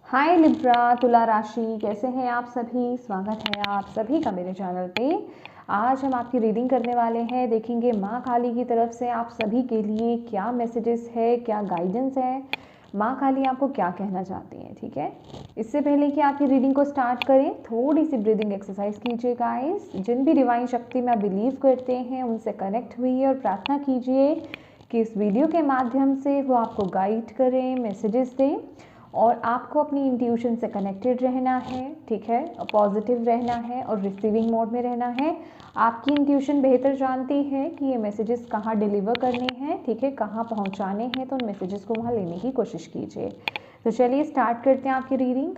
हाय Libra तुला राशि, कैसे हैं आप सभी। स्वागत है आप सभी का मेरे चैनल पे। आज हम आपकी रीडिंग करने वाले हैं। देखेंगे माँ काली की तरफ से आप सभी के लिए क्या मैसेजेस है, क्या गाइडेंस है, माँ काली आपको क्या कहना चाहती हैं। ठीक है, इससे पहले कि आपकी रीडिंग को स्टार्ट करें, थोड़ी सी ब्रीदिंग एक्सरसाइज कीजिए गाइस। जिन भी डिवाइन शक्ति में आप बिलीव करते हैं उनसे कनेक्ट हुई और प्रार्थना कीजिए कि इस वीडियो के माध्यम से वो आपको गाइड करें, मैसेजेस दें और आपको अपनी इंट्यूशन से कनेक्टेड रहना है। ठीक है, पॉजिटिव रहना है और रिसीविंग मोड में रहना है। आपकी इंट्यूशन बेहतर जानती है कि ये मैसेजेस कहाँ डिलीवर करने हैं, ठीक है, कहाँ पहुँचाने हैं, तो उन मैसेजेस को वहाँ लेने की कोशिश कीजिए। तो चलिए स्टार्ट करते हैं आपकी रीडिंग।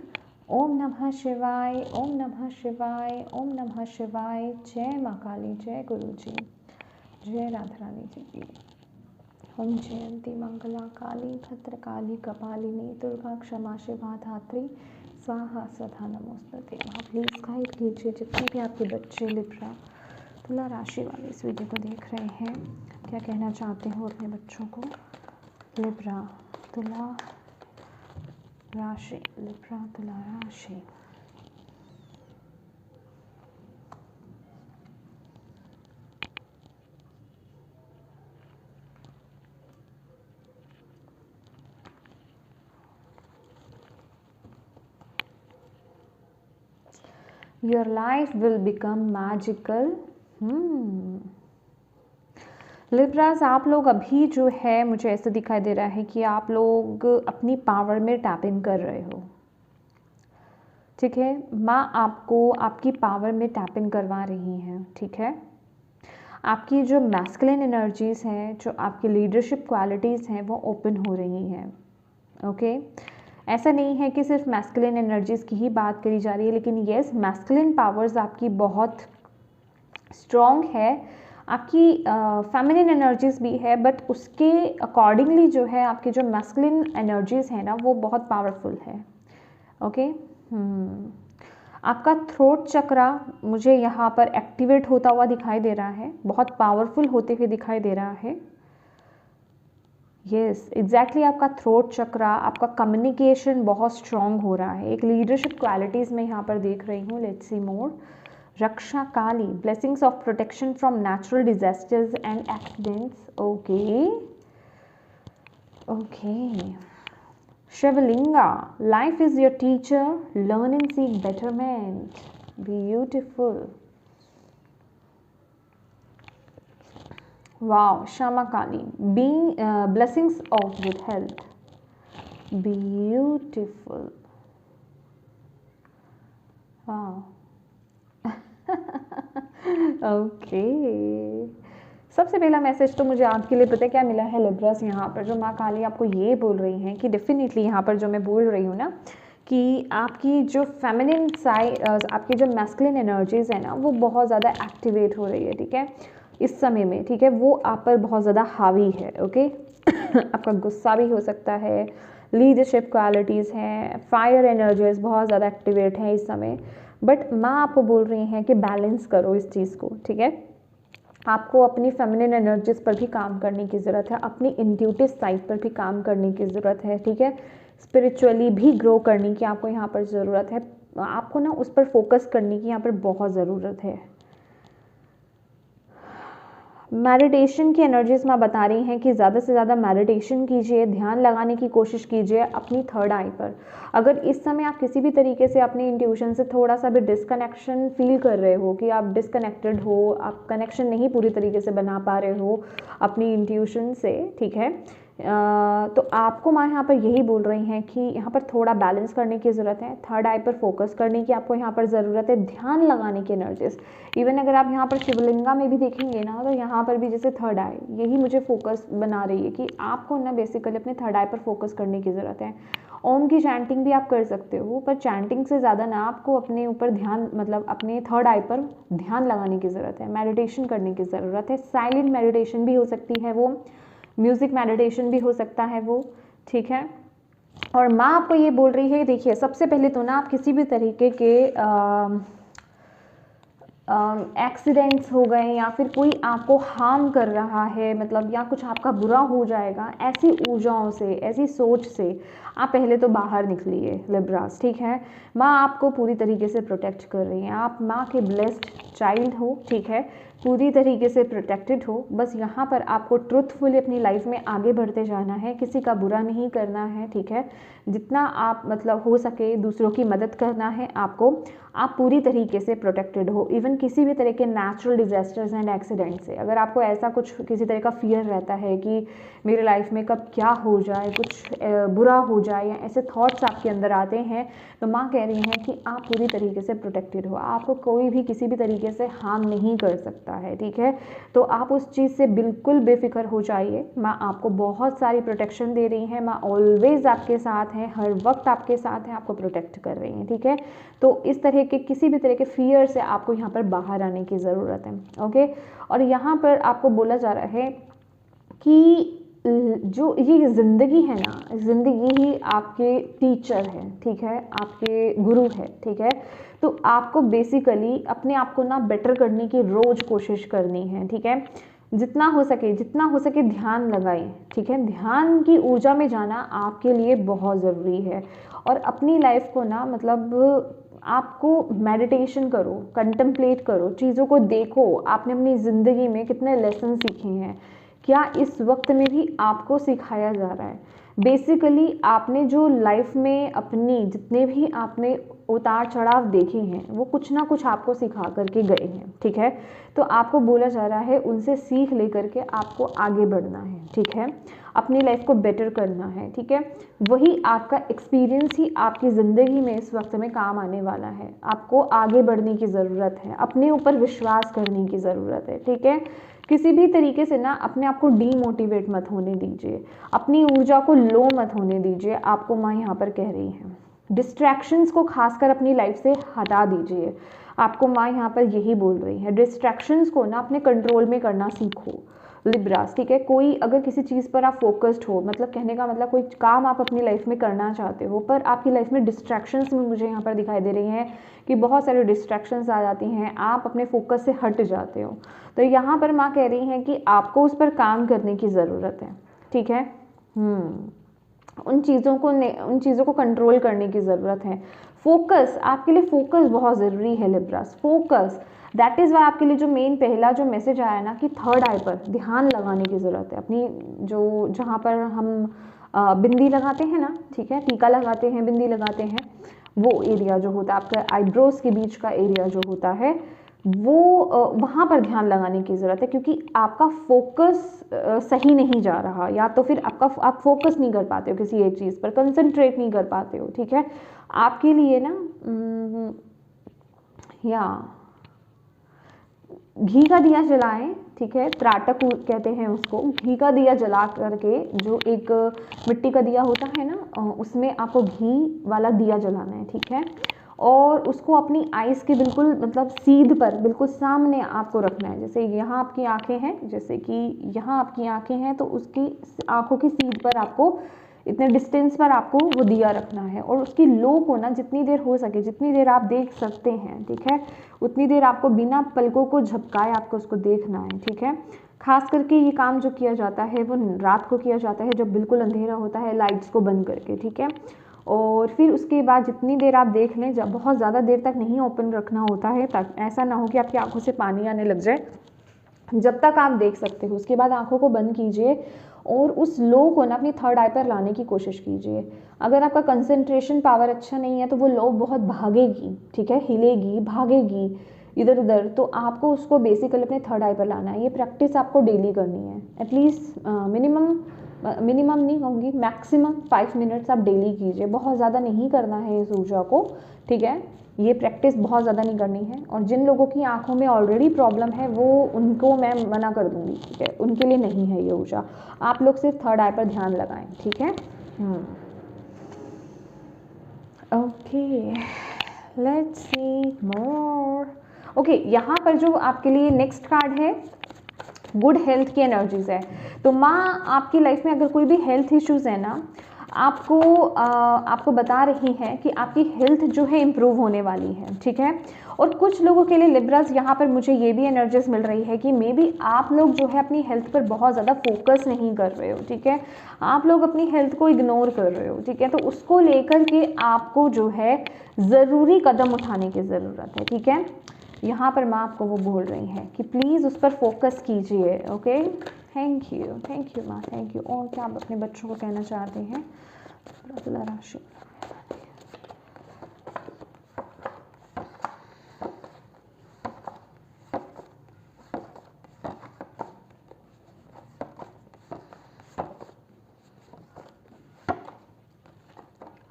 ओम नमः शिवाय, ओम नमः शिवाय, ओम नमः शिवाय। जय माँ काली, जय गुरु जी, जय राधा रानी जी की। ओम जयंती मंगला काली भद्रकाली कपालिनी दुर्गा क्षमा शिवा धात्री स्वाहा स्वधा नमोस्तुते। आप प्लीज़ गाइड कीजिए जितने भी आपके बच्चे लिब्रा तुला राशि वाले इस वीडियो को देख रहे हैं, क्या कहना चाहते हो अपने बच्चों को। लिब्रा तुला राशि, लिब्रा तुला राशि। Your life will become magical. Libras, आप लोग अभी जो है मुझे ऐसा दिखाई दे रहा है कि आप लोग अपनी पावर में टैप इन कर रहे हो। ठीक है, माँ आपको आपकी पावर में टैप इन करवा रही हैं। ठीक है, आपकी जो मैस्कुलिन एनर्जीज़ हैं, जो आपकी लीडरशिप क्वालिटीज़ हैं, वो ओपन हो रही हैं। ओके, ऐसा नहीं है कि सिर्फ मैस्कुलिन एनर्जीज़ की ही बात करी जा रही है, लेकिन येस, मैस्कुलिन पावर्स आपकी बहुत स्ट्रॉन्ग है। आपकी फेमिनिन एनर्जीज़ भी है, बट उसके अकॉर्डिंगली जो है आपकी जो मैस्कुलिन एनर्जीज़ है ना, वो बहुत पावरफुल है। ओके, आपका थ्रोट चक्रा मुझे यहाँ पर एक्टिवेट होता हुआ दिखाई दे रहा है, बहुत पावरफुल होते हुए दिखाई दे रहा है। यस, एग्जैक्टली, आपका थ्रोट चक्रा, आपका कम्युनिकेशन बहुत स्ट्रॉन्ग हो रहा है। एक लीडरशिप क्वालिटीज़ मैं यहाँ पर देख रही हूँ। Let's see more. Raksha Kali, blessings of protection from natural disasters and accidents. Okay okay. Shivalinga, life is your teacher, learn and seek betterment. Beautiful. Wow, Shyama Kali, being blessings of good health. Beautiful. Wow. Okay, सबसे पहला message तो मुझे आपके लिए पता है क्या मिला है लिब्रास। यहाँ पर जो माँ काली आपको ये बोल रही हैं कि डेफिनेटली यहाँ पर जो मैं बोल रही हूँ ना, कि आपकी जो फेमिनिन साइड, आपकी जो मैस्कुलिन एनर्जीज़ है ना, वो बहुत ज़्यादा एक्टिवेट हो रही है। ठीक है, इस समय में, ठीक है, वो आप पर बहुत ज़्यादा हावी है। ओके आपका गुस्सा भी हो सकता है, लीडरशिप क्वालिटीज़ हैं, फायर एनर्जीज बहुत ज़्यादा एक्टिवेट हैं इस समय। बट माँ आपको बोल रही हैं कि बैलेंस करो इस चीज़ को। ठीक है, आपको अपनी फेमिनिन एनर्जीज पर भी काम करने की ज़रूरत है, अपनी इंट्यूटिव साइड पर भी काम करने की ज़रूरत है। ठीक है, स्पिरिचुअली भी ग्रो करने की आपको यहाँ पर ज़रूरत है। आपको ना उस पर फोकस करने की यहाँ पर बहुत ज़रूरत है। मेडिटेशन की एनर्जीज में बता रही हैं कि ज़्यादा से ज़्यादा मेडिटेशन कीजिए, ध्यान लगाने की कोशिश कीजिए अपनी थर्ड आई पर। अगर इस समय आप किसी भी तरीके से अपनी इंट्यूशन से थोड़ा सा भी डिस्कनेक्शन फील कर रहे हो, कि आप डिस्कनेक्टेड हो, आप कनेक्शन नहीं पूरी तरीके से बना पा रहे हो अपनी इंट्यूशन से, ठीक है, तो आपको माँ यहाँ पर यही बोल रही हैं कि यहाँ पर थोड़ा बैलेंस करने की ज़रूरत है, थर्ड आई पर फोकस करने की आपको यहाँ पर ज़रूरत है, ध्यान लगाने की एनर्जीज। इवन अगर आप यहाँ पर शिवलिंगा में भी देखेंगे ना, तो यहाँ पर भी जैसे थर्ड आई यही मुझे फोकस बना रही है कि आपको ना बेसिकली अपने थर्ड आई पर फोकस करने की ज़रूरत है। ओम की चैंटिंग भी आप कर सकते हो, पर चैंटिंग से ज़्यादा ना आपको अपने ऊपर ध्यान, मतलब अपने थर्ड आई पर ध्यान लगाने की ज़रूरत है, मेडिटेशन करने की ज़रूरत है। साइलेंट मेडिटेशन भी हो सकती है वो, म्यूज़िक मेडिटेशन भी हो सकता है वो। ठीक है, और माँ आपको ये बोल रही है, देखिए सबसे पहले तो ना आप किसी भी तरीके के एक्सीडेंट्स हो गए या फिर कोई आपको हार्म कर रहा है, मतलब या कुछ आपका बुरा हो जाएगा, ऐसी ऊर्जाओं से, ऐसी सोच से आप पहले तो बाहर निकलिए लिब्रास, ठीक है। माँ आपको पूरी तरीके से प्रोटेक्ट कर रही हैं, आप माँ के ब्लेस्ड चाइल्ड हो, ठीक है, पूरी तरीके से प्रोटेक्टेड हो। बस यहाँ पर आपको ट्रुथफुली अपनी लाइफ में आगे बढ़ते जाना है, किसी का बुरा नहीं करना है, ठीक है। जितना आप मतलब हो सके दूसरों की मदद करना है आपको। आप पूरी तरीके से प्रोटेक्टेड हो, इवन किसी भी तरह के नेचुरल डिजास्टर्स एंड एक्सीडेंट से। अगर आपको ऐसा कुछ किसी तरह का फियर रहता है कि मेरे लाइफ में कब क्या हो जाए, कुछ बुरा हो जाए, या ऐसे थॉट्स आपके अंदर आते हैं, तो माँ कह रही हैं कि आप पूरी तरीके से प्रोटेक्टेड हो, आपको कोई भी किसी भी तरीके से हार्म नहीं कर सकता है, ठीक है। तो आप उस चीज़ से बिल्कुल बेफिक्र हो जाइए। माँ आपको बहुत सारी प्रोटेक्शन दे रही हैं, माँ ऑलवेज आपके साथ हैं, हर वक्त आपके साथ हैं, आपको प्रोटेक्ट कर रही हैं, ठीक है। तो इस तरह के किसी भी तरह के फियर से आपको यहाँ पर बाहर आने की ज़रूरत है, ओके। और यहाँ पर आपको बोला जा रहा है कि जो ये ज़िंदगी है ना, ज़िंदगी ही आपके टीचर है, ठीक है, आपके गुरु है, ठीक है। तो आपको बेसिकली अपने आप को ना बेटर करने की रोज़ कोशिश करनी है, ठीक है। जितना हो सके ध्यान लगाएं, ठीक है। ध्यान की ऊर्जा में जाना आपके लिए बहुत ज़रूरी है। और अपनी लाइफ को ना मतलब आपको मेडिटेशन करो, कंटेम्पलेट करो, चीज़ों को देखो, आपने अपनी ज़िंदगी में कितने लेसन सीखे हैं, क्या इस वक्त में भी आपको सिखाया जा रहा है। बेसिकली आपने जो लाइफ में अपनी जितने भी आपने उतार चढ़ाव देखे हैं वो कुछ ना कुछ आपको सिखा करके गए हैं, ठीक है। तो आपको बोला जा रहा है उनसे सीख लेकर के आपको आगे बढ़ना है, ठीक है, अपनी लाइफ को बेटर करना है, ठीक है। वही आपका एक्सपीरियंस ही आपकी ज़िंदगी में इस वक्त में काम आने वाला है। आपको आगे बढ़ने की ज़रूरत है, अपने ऊपर विश्वास करने की ज़रूरत है, ठीक है। किसी भी तरीके से ना अपने आप को डीमोटिवेट मत होने दीजिए, अपनी ऊर्जा को लो मत होने दीजिए। आपको माँ यहाँ पर कह रही है डिस्ट्रैक्शंस को खासकर अपनी लाइफ से हटा दीजिए। आपको माँ यहाँ पर यही बोल रही है, डिस्ट्रैक्शंस को ना अपने कंट्रोल में करना सीखो लिब्रास, ठीक है। कोई अगर किसी चीज़ पर आप फोकस्ड हो, मतलब कहने का मतलब कोई काम आप अपनी लाइफ में करना चाहते हो, पर आपकी लाइफ में डिस्ट्रैक्शंस में मुझे यहाँ पर दिखाई दे रही हैं कि बहुत सारे डिस्ट्रैक्शंस आ जाती हैं, आप अपने फोकस से हट जाते हो। तो यहाँ पर माँ कह रही हैं कि आपको उस पर काम करने की ज़रूरत है, ठीक है। उन चीज़ों को कंट्रोल करने की ज़रूरत है। फोकस, आपके लिए फोकस बहुत ज़रूरी है Libras, focus. That is why आपके लिए जो मेन पहला जो मैसेज आया ना कि थर्ड आई पर ध्यान लगाने की ज़रूरत है। अपनी जो जहाँ पर हम बिंदी लगाते हैं ना, ठीक है, टीका लगाते हैं, बिंदी लगाते हैं, वो एरिया जो होता है आपका आईब्रोज के बीच का एरिया जो होता है, वो वहाँ पर ध्यान लगाने की ज़रूरत है, क्योंकि आपका फोकस सही नहीं जा रहा, या तो फिर आप फोकस नहीं कर पाते हो किसी एक चीज़ पर, कंसंट्रेट नहीं कर पाते हो, ठीक है। आपके लिए ना या घी का दिया जलाएं, ठीक है, त्राटक कहते हैं उसको। घी का दिया जला करके, जो एक मिट्टी का दिया होता है ना, उसमें आपको घी वाला दिया जलाना है, ठीक है। और उसको अपनी आइज़ के बिल्कुल मतलब सीध पर, बिल्कुल सामने आपको रखना है। जैसे यहाँ आपकी आंखें हैं, जैसे कि यहाँ आपकी आंखें हैं, तो उसकी आंखों की सीध पर आपको इतने डिस्टेंस पर आपको वो दिया रखना है। और उसकी लो को ना जितनी देर हो सके, जितनी देर आप देख सकते हैं, ठीक है, उतनी देर आपको बिना पलकों को झपकाए आपको उसको देखना है, ठीक है। खास करके ये काम जो किया जाता है वो रात को किया जाता है, जब बिल्कुल अंधेरा होता है, लाइट्स को बंद करके, ठीक है। और फिर उसके बाद जितनी देर आप देख लें, जब बहुत ज़्यादा देर तक नहीं ओपन रखना होता है, ताकि ऐसा ना हो कि आपकी आंखों से पानी आने लग जाए। जब तक आप देख सकते हो उसके बाद आंखों को बंद कीजिए और उस लो को ना अपनी थर्ड आई पर लाने की कोशिश कीजिए। अगर आपका कंसंट्रेशन पावर अच्छा नहीं है तो वो लो बहुत भागेगी, ठीक है, हिलेगी, भागेगी इधर उधर, तो आपको उसको बेसिकली अपने थर्ड आई पर लाना है। ये प्रैक्टिस आपको डेली करनी है, एटलीस्ट मिनिमम नहीं कहूँगी, मैक्सिमम 5 मिनट्स आप डेली कीजिए। बहुत ज़्यादा नहीं करना है इस ऊर्जा को, ठीक है, ये प्रैक्टिस बहुत ज़्यादा नहीं करनी है। और जिन लोगों की आंखों में ऑलरेडी प्रॉब्लम है वो उनको मैं मना कर दूंगी, ठीक है, उनके लिए नहीं है ये ऊर्जा। आप लोग सिर्फ थर्ड आई पर ध्यान लगाएं, ठीक है। Okay, let's C more. Okay, यहाँ पर जो आपके लिए नेक्स्ट कार्ड है गुड हेल्थ की एनर्जीज है। तो माँ आपकी लाइफ में अगर कोई भी हेल्थ इश्यूज है ना, आपको बता रही हैं कि आपकी हेल्थ जो है इम्प्रूव होने वाली है, ठीक है। और कुछ लोगों के लिए लिब्रास यहाँ पर मुझे ये भी एनर्जीज मिल रही है कि मे बी आप लोग जो है अपनी हेल्थ पर बहुत ज़्यादा फोकस नहीं कर रहे हो, ठीक है। आप लोग अपनी हेल्थ को इग्नोर कर रहे हो, ठीक है। तो उसको लेकर के आपको जो है ज़रूरी कदम उठाने की ज़रूरत है, ठीक है। यहाँ पर माँ आपको वो बोल रही हैं कि प्लीज़ उस पर फोकस कीजिए, ओके। थैंक यू माँ, थैंक यू। और क्या आप अपने बच्चों को कहना चाहते हैं? तुला राशि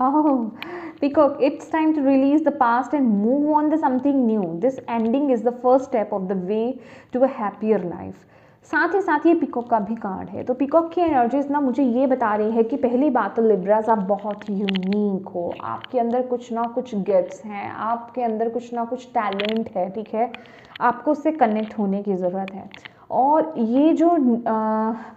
Oh, Peacock, it's time to release the past and move on to something new. This ending is the first step of the way to a happier life. साथ ही साथ ये पिकॉक का भी कार्ड है, तो पिकॉक की एनर्जीज ना मुझे ये बता रही है कि पहली बात तो लिब्रास आप बहुत यूनिक हो, आपके अंदर कुछ ना कुछ गिफ्ट्स हैं, आपके अंदर कुछ ना कुछ टैलेंट है, ठीक है। आपको उससे कनेक्ट होने की ज़रूरत है। और ये जो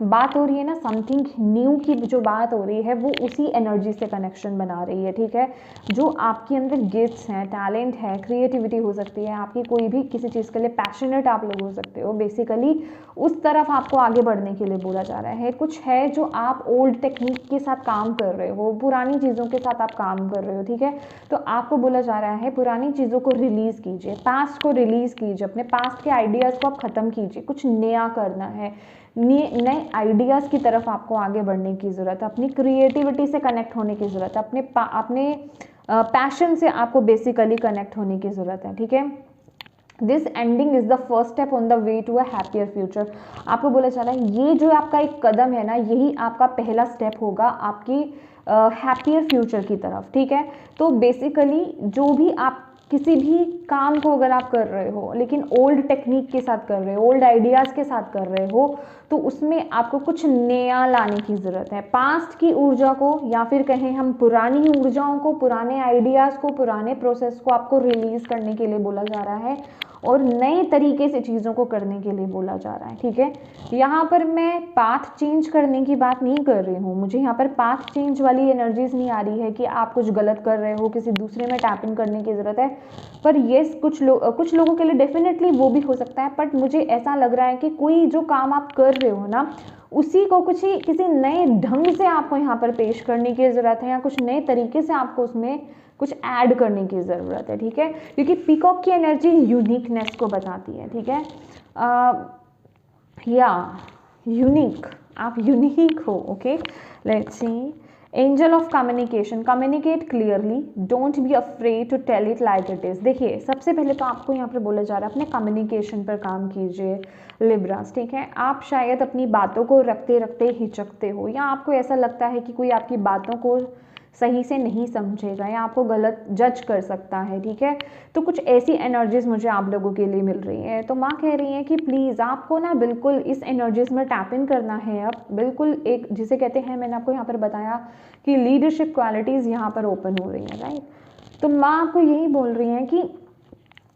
बात हो रही है ना, समथिंग न्यू की जो बात हो रही है, वो उसी एनर्जी से कनेक्शन बना रही है, ठीक है। जो आपके अंदर गिफ्ट्स हैं, टैलेंट है, क्रिएटिविटी हो सकती है, आपकी कोई भी किसी चीज़ के लिए पैशनेट आप लोग हो सकते हो, बेसिकली उस तरफ आपको आगे बढ़ने के लिए बोला जा रहा है। कुछ है जो आप ओल्ड टेक्निक के साथ काम कर रहे हो, पुरानी चीज़ों के साथ आप काम कर रहे हो, ठीक है। तो आपको बोला जा रहा है पुरानी चीज़ों को रिलीज़ कीजिए, पास्ट को रिलीज़ कीजिए, अपने पास्ट के आइडियाज़ को आप ख़त्म कीजिए, कुछ नया करना है, नए आइडियाज़ की तरफ आपको आगे बढ़ने की ज़रूरत है, अपनी क्रिएटिविटी से कनेक्ट होने की ज़रूरत है, अपने पैशन से आपको बेसिकली कनेक्ट होने की ज़रूरत है, ठीक है। This ending is the first step on the way to a happier future. आपको बोला जा रहा है ये जो आपका एक कदम है ना, यही आपका पहला स्टेप होगा आपकी हैप्पियर फ्यूचर की तरफ, ठीक है। तो बेसिकली जो भी आप किसी भी काम को अगर आप कर रहे हो लेकिन ओल्ड टेक्निक के साथ कर रहे हो, ओल्ड आइडियाज़ के साथ कर रहे हो, तो उसमें आपको कुछ नया लाने की ज़रूरत है। पास्ट की ऊर्जा को, या फिर कहें हम पुरानी ऊर्जाओं को, पुराने आइडियाज़ को, पुराने प्रोसेस को आपको रिलीज़ करने के लिए बोला जा रहा है और नए तरीके से चीज़ों को करने के लिए बोला जा रहा है, ठीक है। यहाँ पर मैं पाथ चेंज करने की बात नहीं कर रही हूँ, मुझे यहाँ पर पाथ चेंज वाली एनर्जीज नहीं आ रही है कि आप कुछ गलत कर रहे हो, किसी दूसरे में टैप इन करने की ज़रूरत है। पर येस, कुछ लोगों के लिए डेफिनेटली वो भी हो सकता है, बट मुझे ऐसा लग रहा है कि कोई जो काम आप कर रहे हो ना, उसी को किसी नए ढंग से आपको यहाँ पर पेश करने की ज़रूरत है, या कुछ नए तरीके से आपको उसमें कुछ ऐड करने की ज़रूरत है, ठीक है। क्योंकि पीकॉक की एनर्जी यूनिकनेस को बताती है, ठीक है। या यूनिक, आप यूनिक हो, okay. Let's see, angel of communication, communicate clearly, don't be afraid to tell it like it is. देखिए, सबसे पहले तो आपको यहाँ पर बोला जा रहा है अपने कम्युनिकेशन पर काम कीजिए लिब्रास, ठीक है। आप शायद अपनी बातों को रखते रखते हिचकते हो, या आपको ऐसा लगता है कि कोई आपकी बातों को सही से नहीं समझेगा या आपको गलत जज कर सकता है, ठीक है। तो कुछ ऐसी एनर्जीज मुझे आप लोगों के लिए मिल रही है। तो माँ कह रही है कि प्लीज़ आपको ना बिल्कुल इस एनर्जीज में टैप इन करना है। अब बिल्कुल एक जिसे कहते हैं, मैंने आपको यहाँ पर बताया कि लीडरशिप क्वालिटीज़ यहाँ पर ओपन हो रही हैं, राइट। तो माँ आपको यही बोल रही हैं कि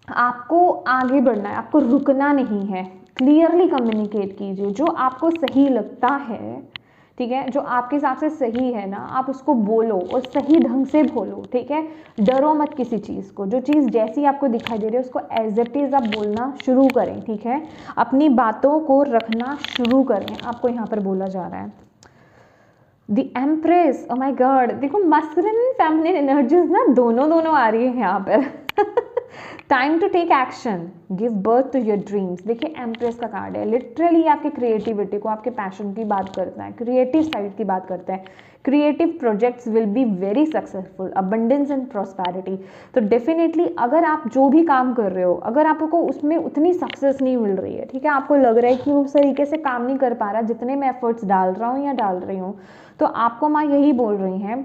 आपको आगे बढ़ना है, आपको रुकना नहीं है। क्लियरली कम्युनिकेट कीजिए, जो आपको सही लगता है, ठीक है, जो आपके हिसाब से सही है ना, आप उसको बोलो और सही ढंग से बोलो, ठीक है। डरो मत किसी चीज़ को, जो चीज़ जैसी आपको दिखाई दे रही है उसको एज इट इज़ आप बोलना शुरू करें, ठीक है। अपनी बातों को रखना शुरू करें, आपको यहाँ पर बोला जा रहा है। The empress, oh my God, देखो मस्कुलिन एंड फेमिनिन एनर्जीज ना दोनों आ रही है यहाँ पर। Time to take action, give birth to your dreams. देखिए, एम्प्रेस का कार्ड है, लिटरली आपकी क्रिएटिविटी को, आपके पैशन की बात करता है, क्रिएटिव साइड की बात करता है। Creative projects will be very successful, abundance and prosperity. तो डेफिनेटली अगर आप जो भी काम कर रहे हो, अगर आपको उसमें उतनी सक्सेस नहीं मिल रही है, ठीक है, आपको लग रहा है कि उस तरीके से काम नहीं कर पा रहा जितने मैं एफर्ट्स डाल रहा हूँ या डाल रही हूँ, तो आपको माँ यही बोल रही हैं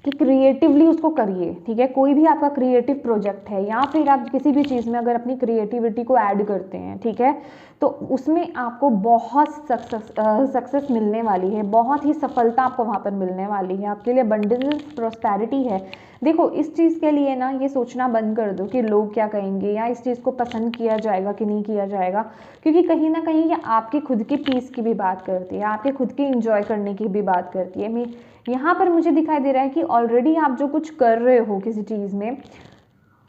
कि क्रिएटिवली उसको करिए, ठीक है। कोई भी आपका क्रिएटिव प्रोजेक्ट है या फिर आप किसी भी चीज़ में अगर अपनी क्रिएटिविटी को ऐड करते हैं, ठीक है, तो उसमें आपको बहुत सक्सेस मिलने वाली है, बहुत ही सफलता आपको वहाँ पर मिलने वाली है। आपके लिए अबंडेंस प्रॉस्पेरिटी है, देखो इस चीज़ के लिए ना ये सोचना बंद कर दो कि लोग क्या कहेंगे या इस चीज़ को पसंद किया जाएगा कि नहीं किया जाएगा, क्योंकि कहीं ना कहीं ये आपके खुद के पीस की भी बात करती है, आपके खुद के इंजॉय करने की भी बात करती है। मैं यहाँ पर मुझे दिखाई दे रहा है कि ऑलरेडी आप जो कुछ कर रहे हो किसी चीज़ में,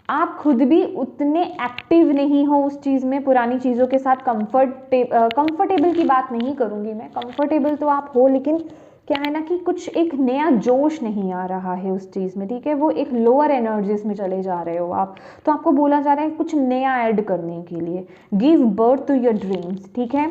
आप खुद भी उतने एक्टिव नहीं हो उस चीज़ में, पुरानी चीज़ों के साथ कंफर्टेबल की बात नहीं करूँगी मैं, कंफर्टेबल तो आप हो, लेकिन क्या है ना कि कुछ एक नया जोश नहीं आ रहा है उस चीज़ में, ठीक है, वो एक लोअर एनर्जीज में चले जा रहे हो आप, तो आपको बोला जा रहा है कुछ नया ऐड करने के लिए, give birth to your dreams, ठीक है,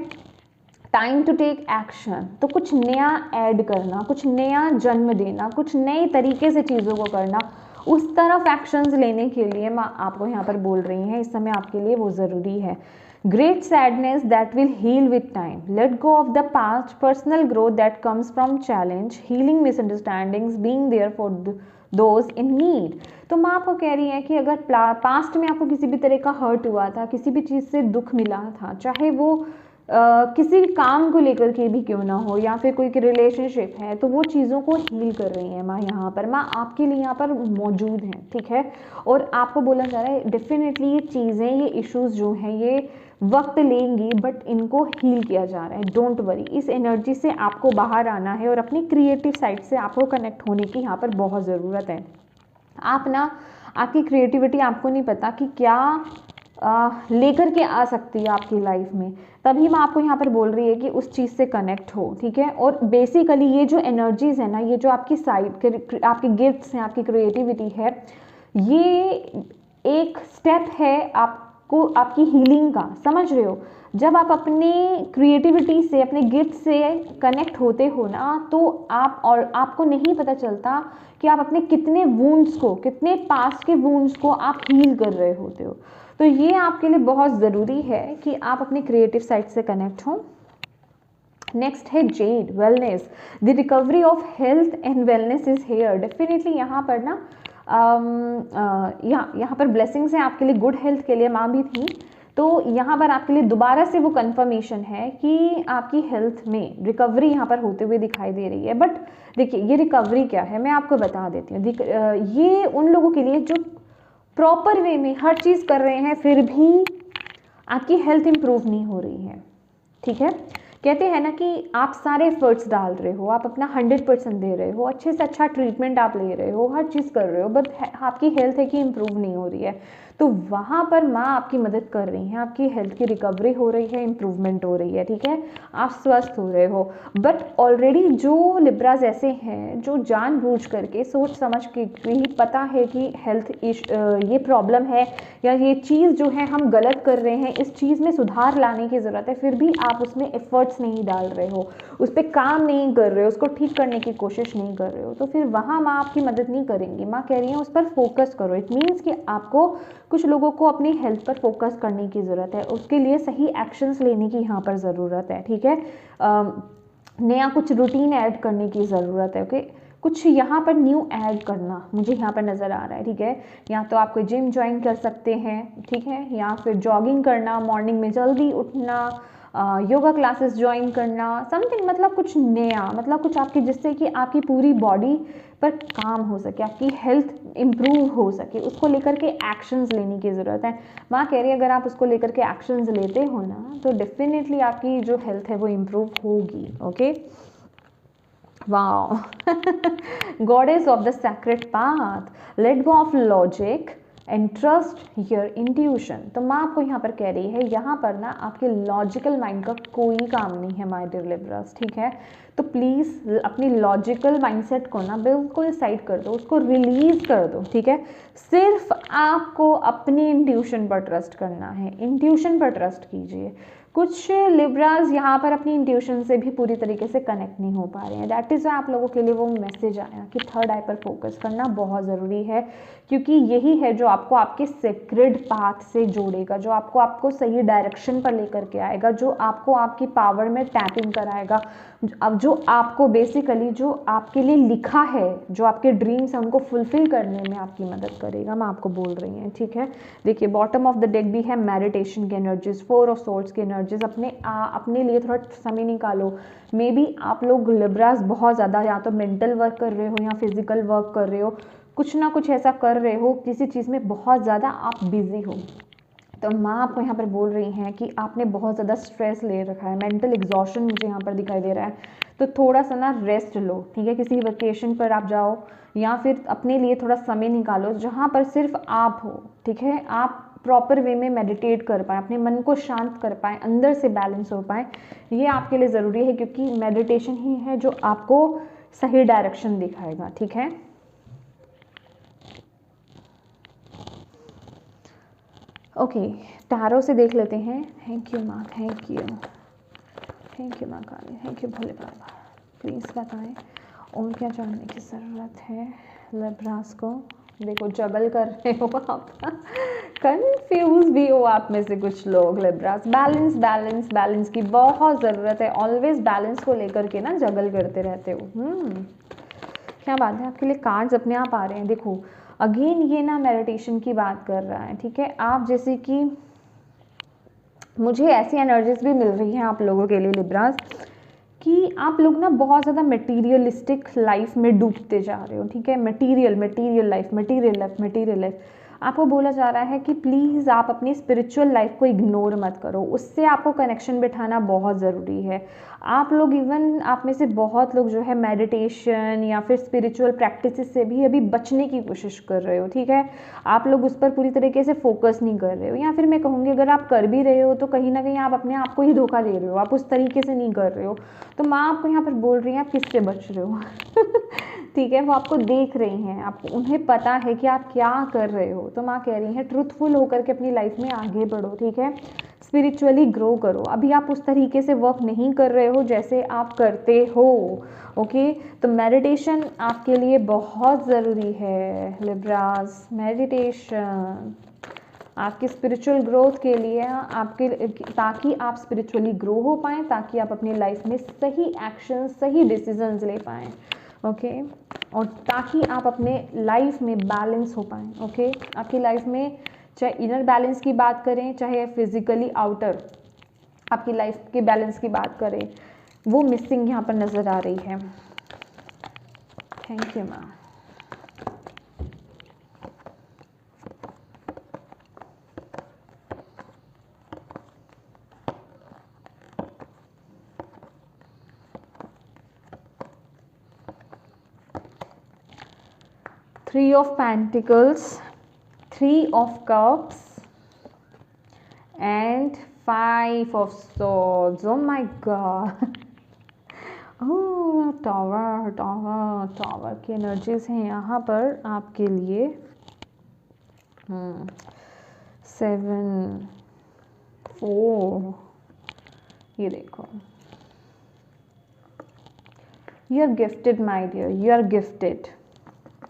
टाइम टू टेक एक्शन, तो कुछ नया ऐड करना, कुछ नया जन्म देना, कुछ नए तरीके से चीज़ों को करना, उस तरफ एक्शंस लेने के लिए मैं आपको यहाँ पर बोल रही हैं, इस समय आपके लिए वो ज़रूरी है। Great sadness that will heal with time, let go of the past, personal growth that comes from challenge, healing misunderstandings, being there for those in need. तो मैं आपको कह रही है कि अगर पास्ट में आपको किसी भी तरह का हर्ट हुआ था, किसी भी चीज़ से दुख मिला था, चाहे वो किसी काम को लेकर के भी क्यों ना हो या फिर कोई रिलेशनशिप है, तो वो चीज़ों को हील कर रही है माँ यहाँ पर, माँ आपके लिए यहाँ पर मौजूद हैं, ठीक है, और आपको बोला जा रहा है डेफिनेटली ये चीज़ें, ये इश्यूज जो हैं ये वक्त लेंगी, बट इनको हील किया जा रहा है, डोंट वरी। इस एनर्जी से आपको बाहर आना है और अपनी क्रिएटिव साइड से आपको कनेक्ट होने की यहाँ पर बहुत ज़रूरत है। आप ना, आपकी क्रिएटिविटी आपको नहीं पता कि क्या लेकर के आ सकती है आपकी लाइफ में, तभी मैं आपको यहाँ पर बोल रही है कि उस चीज़ से कनेक्ट हो, ठीक है। और बेसिकली ये जो एनर्जीज है ना, ये जो आपकी साइड आपके गिफ्ट्स हैं, आपकी क्रिएटिविटी है, ये एक स्टेप है आपको आपकी हीलिंग का, समझ रहे हो। जब आप अपने क्रिएटिविटी से, अपने गिफ्ट से कनेक्ट होते हो ना, तो आप, और आपको नहीं पता चलता कि आप अपने कितने वुंड्स को, कितने पास्ट के वुंड्स को आप हील कर रहे होते हो। तो ये आपके लिए बहुत ज़रूरी है कि आप अपने क्रिएटिव साइड से कनेक्ट हो। नेक्स्ट है Z, wellness, the recovery of health and wellness is here. Definitely यहाँ पर ना यहाँ पर ब्लेसिंग्स हैं आपके लिए, गुड हेल्थ के लिए माँ भी थी, तो यहाँ पर आपके लिए दोबारा से वो कंफर्मेशन है कि आपकी हेल्थ में रिकवरी यहाँ पर होते हुए दिखाई दे रही है। बट देखिए ये रिकवरी क्या है, मैं आपको बता देती हूँ। ये उन लोगों के लिए जो प्रॉपर वे में हर चीज़ कर रहे हैं, फिर भी आपकी हेल्थ इंप्रूव नहीं हो रही है, ठीक है। कहते हैं ना कि आप सारे एफर्ट्स डाल रहे हो, आप अपना 100% दे रहे हो, अच्छे से अच्छा ट्रीटमेंट आप ले रहे हो, हर चीज़ कर रहे हो, बट आपकी हेल्थ है कि इंप्रूव नहीं हो रही है, तो वहाँ पर माँ आपकी मदद कर रही है, आपकी हेल्थ की रिकवरी हो रही है, इंप्रूवमेंट हो रही है, ठीक है, आप स्वस्थ हो रहे हो। बट ऑलरेडी जो लिब्राज ऐसे हैं जो जानबूझ करके, सोच समझ के भी पता है कि हेल्थ ये प्रॉब्लम है या ये चीज़ जो है हम गलत कर रहे हैं, इस चीज़ में सुधार लाने की ज़रूरत है, फिर भी आप उसमें एफर्ट्स नहीं डाल रहे हो, उस पर काम नहीं कर रहे हो, उसको ठीक करने की कोशिश नहीं कर रहे हो, तो फिर वहाँ माँ आपकी मदद नहीं करेंगी। माँ कह रही है उस पर फोकस करो। इट मीन्स कि आपको, कुछ लोगों को अपनी हेल्थ पर फोकस करने की ज़रूरत है, उसके लिए सही एक्शंस लेने की यहाँ पर ज़रूरत है, ठीक है। नया कुछ रूटीन ऐड करने की ज़रूरत है, ओके, कुछ यहाँ पर न्यू ऐड करना मुझे यहाँ पर नज़र आ रहा है, ठीक है। या तो आप कोई जिम ज्वाइन कर सकते हैं, ठीक है, या फिर जॉगिंग करना, मॉर्निंग में जल्दी उठना, योगा क्लासेस ज्वाइन करना, समथिंग, मतलब कुछ नया, मतलब कुछ आपकी, जिससे कि आपकी पूरी बॉडी पर काम हो सके, आपकी हेल्थ इम्प्रूव हो सके, उसको लेकर के एक्शंस लेने की ज़रूरत है। माँ कह रही है अगर आप उसको लेकर के एक्शंस लेते हो ना, तो डेफिनेटली आपकी जो हेल्थ है वो इम्प्रूव होगी, okay. Wow goddess of the sacred path, late go of logic and trust your intuition. तो माँ आपको यहाँ पर कह रही है, यहाँ पर ना आपके लॉजिकल माइंड का कोई काम नहीं है माय डियर लिब्रास, ठीक है। तो प्लीज़ अपनी लॉजिकल माइंडसेट को ना बिल्कुल साइड कर दो, उसको रिलीज कर दो, ठीक है। सिर्फ आपको अपनी इंट्यूशन पर ट्रस्ट करना है, इंट्यूशन पर ट्रस्ट कीजिए। कुछ लिब्रास यहाँ पर अपनी इंट्यूशन से भी पूरी तरीके से कनेक्ट नहीं हो पा रहे हैं, दैट इज़ आप लोगों के लिए वो मैसेज आया कि थर्ड आई पर फोकस करना बहुत ज़रूरी है, क्योंकि यही है जो आपको आपके सेक्रेड पाथ से जोड़ेगा, जो आपको सही डायरेक्शन पर लेकर के आएगा, जो आपको आपकी पावर में टैपिंग कराएगा, अब जो आपको बेसिकली जो आपके लिए लिखा है, जो आपके ड्रीम्स हैं उनको फुलफिल करने में आपकी मदद करेगा, मैं आपको बोल रही हूँ, ठीक है। देखिए बॉटम ऑफ द डेक भी है मेडिटेशन की एनर्जीज, 4 ऑफ सोर्ड्स की एनर्जीज। अपने लिए थोड़ा समय निकालो। मे बी आप लोग लिब्रास बहुत ज़्यादा या तो मेंटल वर्क कर रहे हो या फिजिकल वर्क कर रहे हो, कुछ ना कुछ ऐसा कर रहे हो, किसी चीज़ में बहुत ज़्यादा आप बिज़ी हो। तो माँ आपको यहाँ पर बोल रही हैं कि आपने बहुत ज़्यादा स्ट्रेस ले रखा है, मेंटल एग्जॉशन मुझे यहाँ पर दिखाई दे रहा है। तो थोड़ा सा ना रेस्ट लो, ठीक है। किसी वेकेशन पर आप जाओ या फिर अपने लिए थोड़ा समय निकालो जहाँ पर सिर्फ आप हो, ठीक है। आप प्रॉपर वे में मेडिटेट कर पाएँ, अपने मन को शांत कर पाएँ, अंदर से बैलेंस हो पाएँ। ये आपके लिए ज़रूरी है, क्योंकि मेडिटेशन ही है जो आपको सही डायरेक्शन दिखाएगा, ठीक है। ओके, टैरो से देख लेते हैं। थैंक यू माँ, थैंक यू माँ Kali, thank you Bhole Baba. Please बताएं और क्या जानने की ज़रूरत है लिब्रास को। देखो जबल कर रहे हो आप, कंफ्यूज भी हो आप में से कुछ लोग। लिब्रास, बैलेंस बैलेंस बैलेंस की बहुत ज़रूरत है। ऑलवेज बैलेंस को लेकर के ना जगल करते रहते हो। क्या बात है, आपके लिए कार्ड्स अपने आप आ रहे हैं। देखो अगेन ये ना मेडिटेशन की बात कर रहा है, ठीक है। आप जैसे कि मुझे ऐसी एनर्जीज भी मिल रही हैं आप लोगों के लिए लिब्रास, कि आप लोग ना बहुत ज़्यादा मटेरियलिस्टिक लाइफ में डूबते जा रहे हो, ठीक है। मटेरियल लाइफ आपको बोला जा रहा है कि प्लीज़ आप अपनी स्पिरिचुअल लाइफ को इग्नोर मत करो, उससे आपको कनेक्शन बिठाना बहुत ज़रूरी है। आप लोग इवन आप में से बहुत लोग जो है मेडिटेशन या फिर स्पिरिचुअल प्रैक्टिसेस से भी अभी बचने की कोशिश कर रहे हो, ठीक है। आप लोग उस पर पूरी तरीके से फोकस नहीं कर रहे हो, या फिर मैं कहूँगी अगर आप कर भी रहे हो तो कहीं ना कहीं आप अपने आप को ही धोखा दे रहे हो, आप उस तरीके से नहीं कर रहे हो। तो माँ आपको यहाँ पर बोल रही हैं आप किससे बच रहे हो ठीक है। वो आपको देख रही हैं, आपको उन्हें पता है कि आप क्या कर रहे हो। तो माँ कह रही हैं ट्रूथफुल होकर के अपनी लाइफ में आगे बढ़ो, ठीक है। स्पिरिचुअली ग्रो करो। अभी आप उस तरीके से वर्क नहीं कर रहे हो जैसे आप करते हो, ओके। तो मेडिटेशन आपके लिए बहुत ज़रूरी है लिब्रास। मेडिटेशन आपकी स्पिरिचुअल ग्रोथ के लिए, आपके ताकि आप स्पिरिचुअली ग्रो हो पाएँ, ताकि आप अपनी लाइफ में सही एक्शन, सही डिसीजंस ले पाएँ, ओके। और ताकि आप अपने लाइफ में बैलेंस हो पाएँ, ओके। आपकी लाइफ में चाहे इनर बैलेंस की बात करें, चाहे फिजिकली आउटर आपकी लाइफ के बैलेंस की बात करें, वो मिसिंग यहाँ पर नज़र आ रही है। Thank you ma'am. Three of Pentacles, Three of Cups and Five of Swords. Oh my God. Tower की एनर्जीज हैं यहाँ पर आपके लिए। 7 4, ये देखो, you are gifted my dear, you are gifted,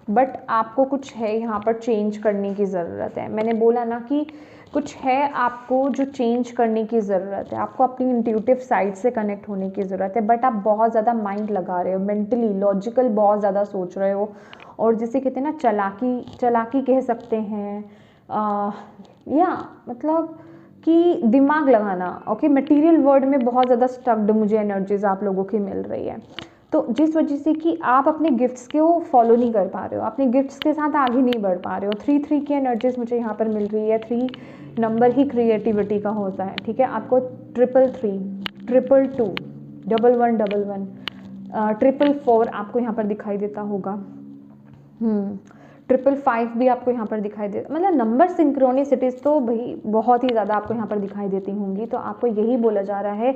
but आपको कुछ है यहाँ पर चेंज करने की ज़रूरत है। मैंने बोला ना कि कुछ है आपको जो चेंज करने की ज़रूरत है। आपको अपनी इंट्यूटिव साइड से कनेक्ट होने की ज़रूरत है, बट आप बहुत ज़्यादा माइंड लगा रहे हो, मेंटली लॉजिकल बहुत ज़्यादा सोच रहे हो, और जिसे कहते हैं ना चालाकी कह सकते हैं, या मतलब कि दिमाग लगाना, ओके। मटेरियल वर्ल्ड में बहुत ज़्यादा स्टक्ड मुझे एनर्जीज आप लोगों की मिल रही है। तो जिस वजह से कि आप अपने गिफ्ट्स को फॉलो नहीं कर पा रहे हो, अपने गिफ्ट्स के साथ आगे नहीं बढ़ पा रहे हो। 3 की एनर्जीज मुझे यहाँ पर मिल रही है। 3 नंबर ही क्रिएटिविटी का होता है, ठीक है। आपको 333, 222, 1111, 444 आपको यहाँ पर दिखाई देता होगा। 555 भी आपको यहाँ पर दिखाई दे, मतलब नंबर सिंक्रोनिसिटीज तो भाई बहुत ही ज़्यादा आपको यहाँ पर दिखाई देती होंगी। तो आपको यही बोला जा रहा है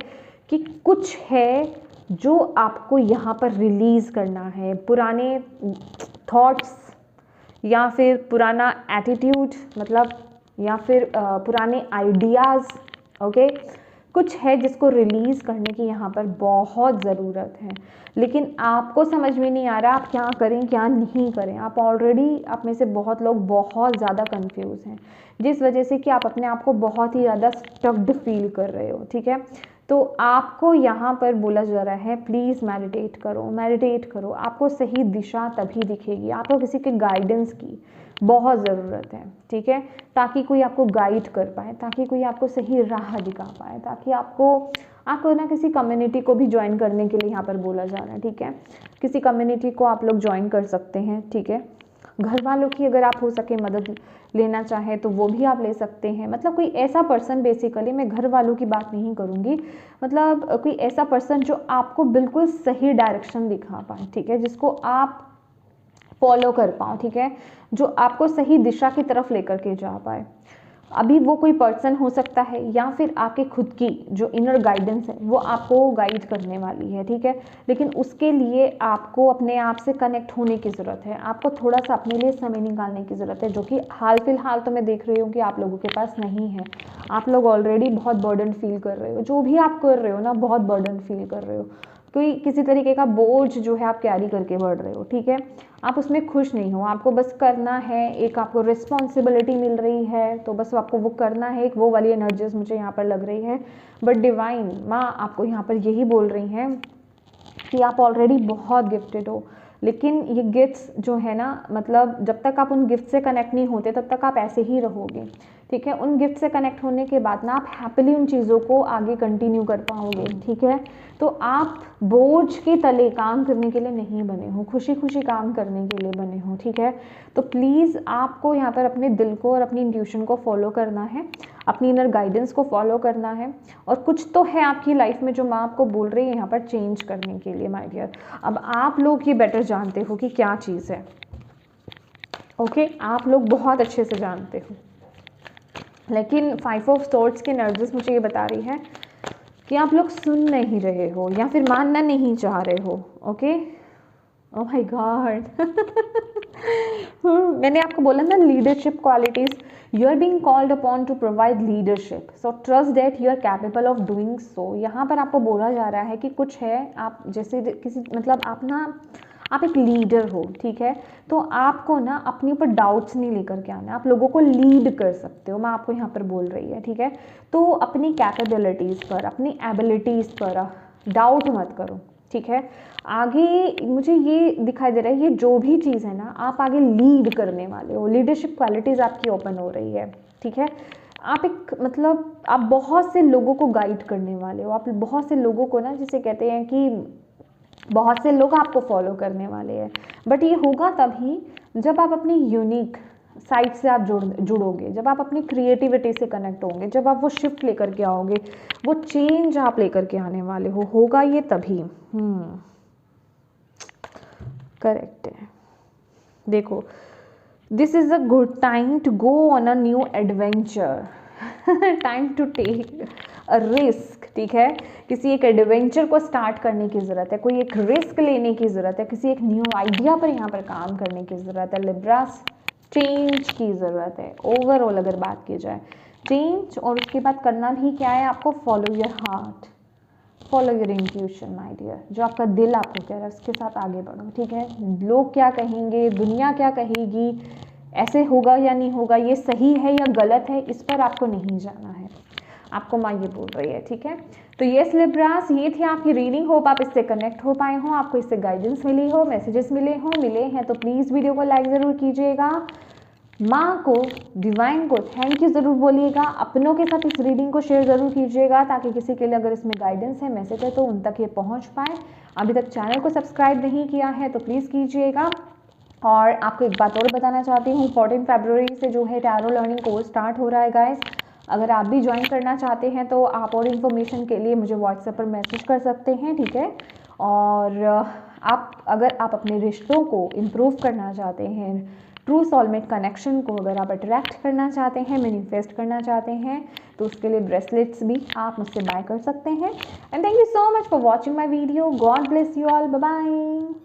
कि कुछ है जो आपको यहाँ पर रिलीज़ करना है। पुराने थॉट्स या फिर पुराना एटीट्यूड, मतलब या फिर पुराने आइडियाज़, ओके। कुछ है जिसको रिलीज़ करने की यहाँ पर बहुत ज़रूरत है, लेकिन आपको समझ में नहीं आ रहा आप क्या करें क्या नहीं करें। आप ऑलरेडी, आप में से बहुत लोग बहुत ज़्यादा कंफ्यूज हैं, जिस वजह से कि आप अपने आप को बहुत ही ज़्यादा स्टक्ड फील कर रहे हो, ठीक है। तो आपको यहाँ पर बोला जा रहा है प्लीज़ मेडिटेट करो, मेडिटेट करो। आपको सही दिशा तभी दिखेगी, आपको किसी के गाइडेंस की बहुत ज़रूरत है, ठीक है। ताकि कोई आपको गाइड कर पाए, ताकि कोई आपको सही राह दिखा पाए, ताकि आपको ना किसी कम्युनिटी को भी ज्वाइन करने के लिए यहाँ पर बोला जा रहा है, ठीक है। किसी कम्युनिटी को आप लोग ज्वाइन कर सकते हैं, ठीक है। घर वालों की अगर आप हो सके मदद लेना चाहें तो वो भी आप ले सकते हैं। मतलब कोई ऐसा पर्सन, बेसिकली मैं घर वालों की बात नहीं करूँगी, मतलब कोई ऐसा पर्सन जो आपको बिल्कुल सही डायरेक्शन दिखा पाए, ठीक है, जिसको आप फॉलो कर पाओ, ठीक है, जो आपको सही दिशा की तरफ लेकर के जा पाए। अभी वो कोई पर्सन हो सकता है या फिर आपके खुद की जो इनर गाइडेंस है वो आपको गाइड करने वाली है, ठीक है, लेकिन उसके लिए आपको अपने आप से कनेक्ट होने की ज़रूरत है। आपको थोड़ा सा अपने लिए समय निकालने की ज़रूरत है, जो कि हाल फिलहाल तो मैं देख रही हूँ कि आप लोगों के पास नहीं है। आप लोग ऑलरेडी बहुत बर्डन फील कर रहे हो, जो भी आप कर रहे हो ना, बहुत बर्डन फील कर रहे हो, कोई किसी तरीके का बोझ जो है आप कैरी करके बढ़ रहे हो, ठीक है, आप उसमें खुश नहीं हो, आपको बस करना है, एक आपको रिस्पॉन्सिबिलिटी मिल रही है तो बस आपको वो करना है, एक वो वाली एनर्जीज मुझे यहाँ पर लग रही है। बट डिवाइन माँ आपको यहाँ पर यही बोल रही हैं कि आप ऑलरेडी बहुत गिफ्टेड हो, लेकिन ये गिफ्ट्स जो है ना, मतलब जब तक आप उन गिफ्ट से कनेक्ट नहीं होते तब तक आप ऐसे ही रहोगे, ठीक है। उन गिफ्ट से कनेक्ट होने के बाद ना आप हैप्पीली उन चीज़ों को आगे कंटिन्यू कर पाओगे, ठीक है। तो आप बोझ के तले काम करने के लिए नहीं बने हो, खुशी खुशी काम करने के लिए बने हो, ठीक है। तो प्लीज़ आपको यहाँ पर अपने दिल को और अपनी इंट्यूशन को फॉलो करना है, अपनी इनर गाइडेंस को फॉलो करना है, और कुछ तो है आपकी लाइफ में जो माँ आपको बोल रही है यहाँ पर चेंज करने के लिए, माय डियर। अब आप लोग ये बेटर जानते हो कि क्या चीज़ है, ओके, आप लोग बहुत अच्छे से जानते हो, लेकिन 5 ऑफ सोर्ड्स की एनर्जीज मुझे ये बता रही है कि आप लोग सुन नहीं रहे हो या फिर मानना नहीं चाह रहे हो, ओके। ओह माय गॉड मैंने आपको बोला ना, leadership qualities, you are being called upon to provide leadership, so trust that you are capable of doing so. यहाँ पर आपको बोला जा रहा है कि कुछ है, आप जैसे किसी, मतलब आप ना, आप एक लीडर हो, ठीक है, तो आपको ना अपने ऊपर डाउट्स नहीं लेकर के आना, आप लोगों को लीड कर सकते हो, मैं आपको यहाँ पर बोल रही है, ठीक है। तो अपनी कैपेबिलिटीज़ पर, अपनी एबिलिटीज़ पर डाउट मत करो, ठीक है। आगे मुझे ये दिखाई दे रहा है, ये जो भी चीज़ है ना, आप आगे लीड करने वाले हो, लीडरशिप क्वालिटीज़ आपकी ओपन हो रही है, ठीक है। आप एक, मतलब आप बहुत से लोगों को गाइड करने वाले हो, आप बहुत से लोगों को ना, जिसे कहते हैं कि बहुत से लोग आपको फॉलो करने वाले हैं। बट ये होगा तभी जब आप अपनी यूनिक साइड से आप जुड़ोगे, जब आप अपनी क्रिएटिविटी से कनेक्ट होंगे, जब आप वो शिफ्ट लेकर के आओगे, वो चेंज आप लेकर के आने वाले हो, होगा ये तभी। करेक्ट है। देखो, this is a good time to go on a new adventure, time to take a risk, ठीक है। किसी एक एडवेंचर को स्टार्ट करने की ज़रूरत है, कोई एक रिस्क लेने की ज़रूरत है, किसी एक न्यू आइडिया पर यहाँ पर काम करने की ज़रूरत है। लिब्रास, चेंज की ज़रूरत है ओवरऑल अगर बात की जाए, चेंज। और उसके बाद करना भी क्या है आपको, follow your heart, follow your intuition my dear, जो आपका दिल आपको कह रहा है उसके साथ आगे बढ़ो, ठीक है। लोग क्या कहेंगे, दुनिया क्या कहेगी, ऐसे होगा या नहीं होगा, ये सही है या गलत है, इस पर आपको नहीं जाना है, आपको माँ ये बोल रही है, ठीक है। तो यस लिब्रास, ये थी आपकी रीडिंग, होप आप इससे कनेक्ट हो पाए हो, आपको इससे गाइडेंस मिली हो, मैसेजेस मिले हैं तो प्लीज़ वीडियो को लाइक ज़रूर कीजिएगा, माँ को, डिवाइन को थैंक यू ज़रूर बोलिएगा, अपनों के साथ इस रीडिंग को शेयर ज़रूर कीजिएगा, ताकि किसी के लिए अगर इसमें गाइडेंस है, मैसेज है, तो उन तक ये पहुँच पाए। अभी तक चैनल को सब्सक्राइब नहीं किया है तो प्लीज़ कीजिएगा। और आपको एक बात और बताना चाहती हूँ, 14 फरवरी से जो है टैरो लर्निंग कोर्स स्टार्ट हो रहा है गाइस। अगर आप भी ज्वाइन करना चाहते हैं तो आप और इन्फॉर्मेशन के लिए मुझे व्हाट्सएप पर मैसेज कर सकते हैं, ठीक है। और अगर आप अपने रिश्तों को इम्प्रूव करना चाहते हैं, ट्रू सोलमेट कनेक्शन को अगर आप अट्रैक्ट करना चाहते हैं, मैनिफेस्ट करना चाहते हैं, तो उसके लिए ब्रेसलेट्स भी आप मुझसे बाय कर सकते हैं। And thank you so much for watching my video. God bless you all, bye bye.